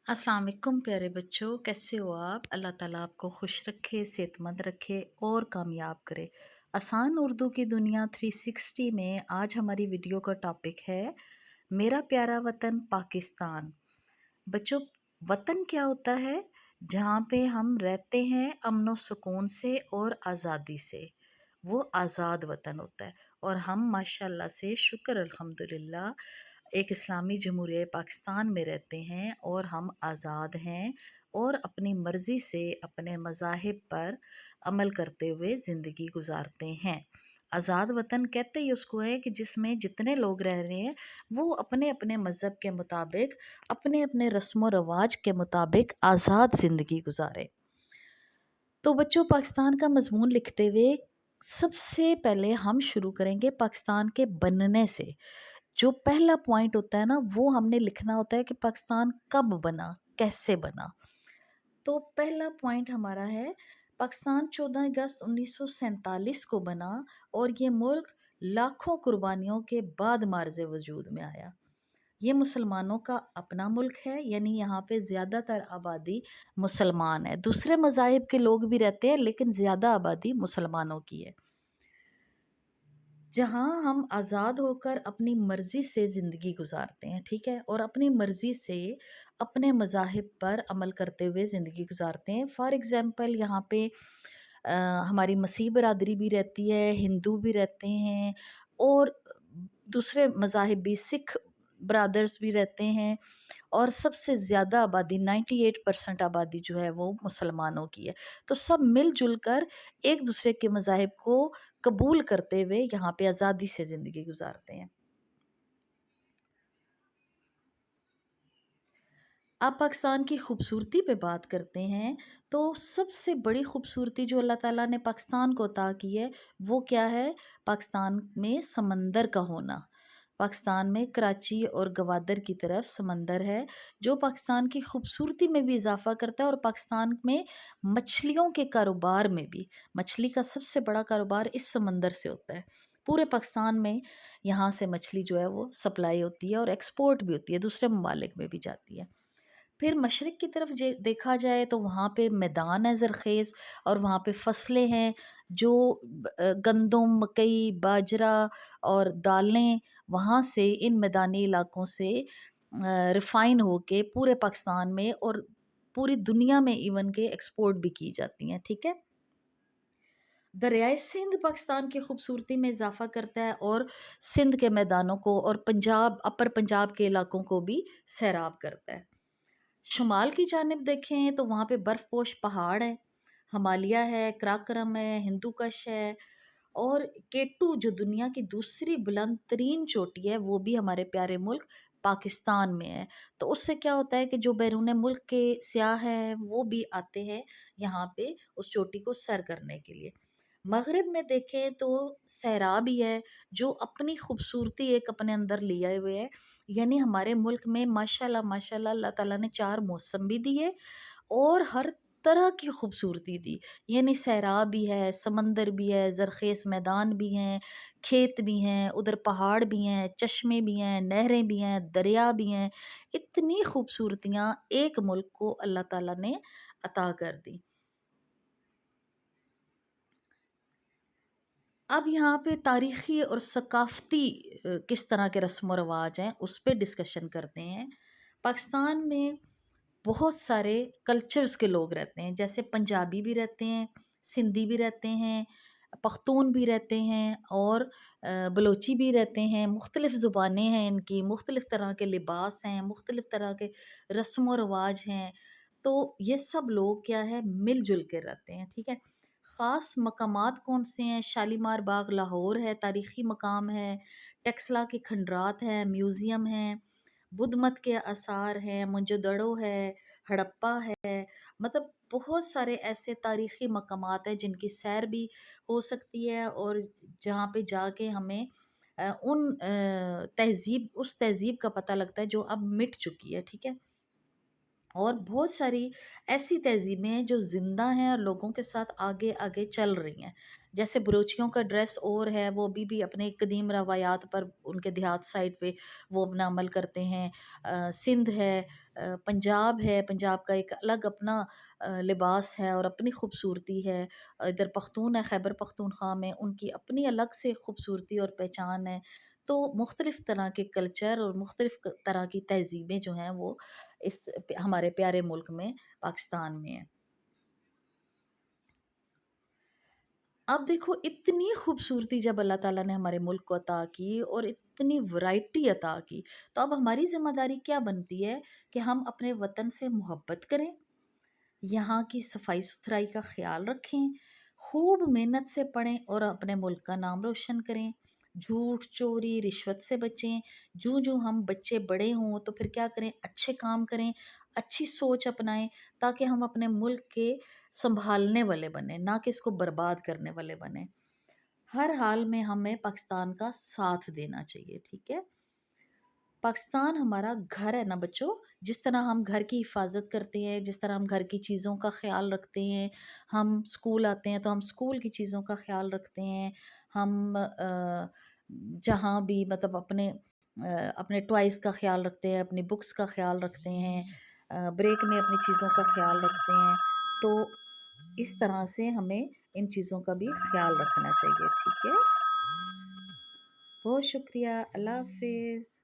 अस्सलाम वालेकुम प्यारे बच्चों, कैसे हो आप? अल्लाह ताला आपको खुश रखे, सेहतमंद रखे और कामयाब करे। आसान उर्दू की दुनिया 360 में आज हमारी वीडियो का टॉपिक है मेरा प्यारा वतन पाकिस्तान। बच्चों, वतन क्या होता है? जहाँ पे हम रहते हैं अमन व सुकून से और आज़ादी से, वो आज़ाद वतन होता है। और हम माशाल्लाह से शुक्र अल्हम्दुलिल्लाह एक इस्लामी जमहूरिया पाकिस्तान में रहते हैं और हम आज़ाद हैं और अपनी मर्ज़ी से अपने मज़ाहिब पर अमल करते हुए ज़िंदगी गुजारते हैं। आज़ाद वतन कहते ही उसको है कि जिसमें जितने लोग रह रहे हैं वो अपने अपने मज़हब के मुताबिक, अपने अपने रस्म व रवाज के मुताबिक आज़ाद ज़िंदगी गुजारें। तो बच्चों, पाकिस्तान का मज़मून लिखते हुए सबसे पहले हम शुरू करेंगे पाकिस्तान के बनने से। जो पहला पॉइंट होता है ना, वो हमने लिखना होता है कि पाकिस्तान कब बना, कैसे बना। तो पहला पॉइंट हमारा है, पाकिस्तान 14 अगस्त 1947 को बना और ये मुल्क लाखों कुर्बानियों के बाद मार्ज़ वजूद में आया। ये मुसलमानों का अपना मुल्क है, यानी यहाँ पे ज़्यादातर आबादी मुसलमान है। दूसरे मज़ाहिब के लोग भी रहते हैं लेकिन ज़्यादा आबादी मुसलमानों की है। जहाँ हम आज़ाद होकर अपनी मर्ज़ी से ज़िंदगी गुज़ारते हैं, ठीक है? और अपनी मर्ज़ी से अपने मज़ाहिब पर अमल करते हुए ज़िंदगी गुज़ारते हैं। फ़ॉर एग्ज़ाम्पल यहाँ पे अ, हमारी मसीह बरादरी भी रहती है, हिंदू भी रहते हैं और दूसरे मज़ाहिब भी, सिख ब्रदर्स भी रहते हैं। और सबसे ज़्यादा आबादी 98% आबादी जो है वो मुसलमानों की है। तो सब मिल-जुल कर एक दूसरे के मज़ाहिब को कबूल करते हुए यहाँ पे आज़ादी से ज़िंदगी गुज़ारते हैं। अब पाकिस्तान की खूबसूरती पे बात करते हैं, तो सबसे बड़ी खूबसूरती जो अल्लाह ताला ने पाकिस्तान को अता की है, वो क्या है? पाकिस्तान में समंदर का होना। पाकिस्तान में कराची और गवादर की तरफ समंदर है, जो पाकिस्तान की खूबसूरती में भी इज़ाफ़ा करता है और पाकिस्तान में मछलियों के कारोबार में भी, मछली का सबसे बड़ा कारोबार इस समंदर से होता है। पूरे पाकिस्तान में यहाँ से मछली जो है वो सप्लाई होती है और एक्सपोर्ट भी होती है, दूसरे ममालिक में भी जाती है। फिर मशरिक़ की तरफ जे देखा जाए तो वहाँ पे मैदान है ज़रख़ेज़ और वहाँ पे फ़सलें हैं जो गंदम, मकई, बाजरा और दालें वहाँ से, इन मैदानी इलाकों से रिफ़ाइन होके पूरे पाकिस्तान में और पूरी दुनिया में इवन के एक्सपोर्ट भी की जाती हैं, ठीक है? दरियाए सिंध पाकिस्तान की खूबसूरती में इज़ाफ़ा करता है और सिंध के मैदानों को और पंजाब, अपर पंजाब के इलाकों को भी सैराब करता है। शुमाल की जानिब देखें तो वहाँ पे बर्फ़पोश पहाड़ हैं, हिमालय है, कराकरम है, हिंदू कुश है और केटू जो दुनिया की दूसरी बुलंद तरीन चोटी है, वो भी हमारे प्यारे मुल्क पाकिस्तान में है। तो उससे क्या होता है कि जो बैरून मुल्क के सियाह हैं, वो भी आते हैं यहाँ पे उस चोटी को सर करने के लिए। मग़रिब में देखें तो सहरा भी है, जो अपनी खूबसूरती एक अपने अंदर लिए हुए है। यानी हमारे मुल्क में माशाल्लाह माशाल्लाह अल्लाह ताला ने 4 मौसम भी दिए और हर तरह की खूबसूरती दी। यानी सहरा भी है, समंदर भी है, ज़रख़ेज़ मैदान भी हैं, खेत भी हैं, उधर पहाड़ भी हैं, चश्मे भी हैं, नहरें भी हैं, दरिया भी हैं। इतनी खूबसूरतियाँ एक मुल्क को अल्लाह ताला ने अता कर दी। अब यहाँ पे तारीख़ी और सक़ाफ़ती किस तरह के रस्म व रवाज हैं, उस पे डिस्कशन करते हैं। पाकिस्तान में बहुत सारे कल्चर्स के लोग रहते हैं, जैसे पंजाबी भी रहते हैं, सिंधी भी रहते हैं, पख्तून भी रहते हैं और बलोची भी रहते हैं। मुख्तलिफ़ ज़ुबानें हैं इनकी, मुख्तलिफ़ तरह के लिबास हैं, मुख्तलिफ़ तरह के रस्म व रवाज हैं। तो ये सब लोग क्या है, मिल-जुल के रहते हैं, ठीक है? ख़ास मकामात कौन-से हैं? शालीमार बाग लाहौर है, तारीख़ी मकाम है, टेक्सला के खंडरात हैं, म्यूज़ियम हैं, बुद्ध मत के आसार हैं, मोहनजोदड़ो है, हड़प्पा है। मतलब बहुत सारे ऐसे तारीख़ी मकामात हैं जिनकी सैर भी हो सकती है और जहाँ पे जाके हमें उस तहज़ीब का पता लगता है जो अब मिट चुकी है, ठीक है? और बहुत सारी ऐसी तहज़ीबें हैं जो ज़िंदा हैं और लोगों के साथ आगे-आगे चल रही हैं। जैसे बलोचियों का ड्रेस और है, वो अभी भी अपने कदीम रवायात पर उनके देहात साइड पे वो अपना अमल करते हैं। सिंध है, पंजाब है, पंजाब का एक अलग अपना लिबास है और अपनी खूबसूरती है। इधर पख्तून है, खैबर पख्तूनख्वा में, उनकी अपनी अलग से खूबसूरती और पहचान है। तो मुख्तलिफ़ तरह के कल्चर और मुख्तलिफ़ तरह की तहज़ीबें जो हैं वो इस हमारे प्यारे मुल्क में, पाकिस्तान में हैं। अब देखो इतनी खूबसूरती जब अल्लाह ताला ने हमारे मुल्क को अता की और इतनी वैरायटी अता की, तो अब हमारी ज़िम्मेदारी क्या बनती है कि हम अपने वतन से मोहब्बत करें, यहाँ की सफाई-सुथराई का ख़्याल रखें, खूब मेहनत से पढ़ें और अपने मुल्क का नाम रोशन करें। झूठ, चोरी, रिश्वत से बचें। जो हम बच्चे बड़े हों तो फिर क्या करें, अच्छे काम करें, अच्छी सोच अपनाएँ ताकि हम अपने मुल्क के सँभालने वाले बनें, ना कि इसको बर्बाद करने वाले बनें। हर हाल में हमें पाकिस्तान का साथ देना चाहिए, ठीक है? पाकिस्तान हमारा घर है ना बच्चों, जिस तरह हम घर की हिफाज़त करते हैं, जिस तरह हम घर की चीज़ों का ख़्याल रखते हैं, हम स्कूल आते हैं तो हम स्कूल की चीज़ों का ख़्याल रखते हैं, हम जहाँ भी मतलब अपने टॉयज़ का ख़्याल रखते हैं, अपनी बुक्स का ख़्याल रखते हैं, ब्रेक में अपनी चीज़ों का ख़्याल रखते हैं। तो इस तरह से हमें इन चीज़ों का भी ख़्याल रखना चाहिए, ठीक है? बहुत शुक्रिया, अल्लाह हाफ़िज़।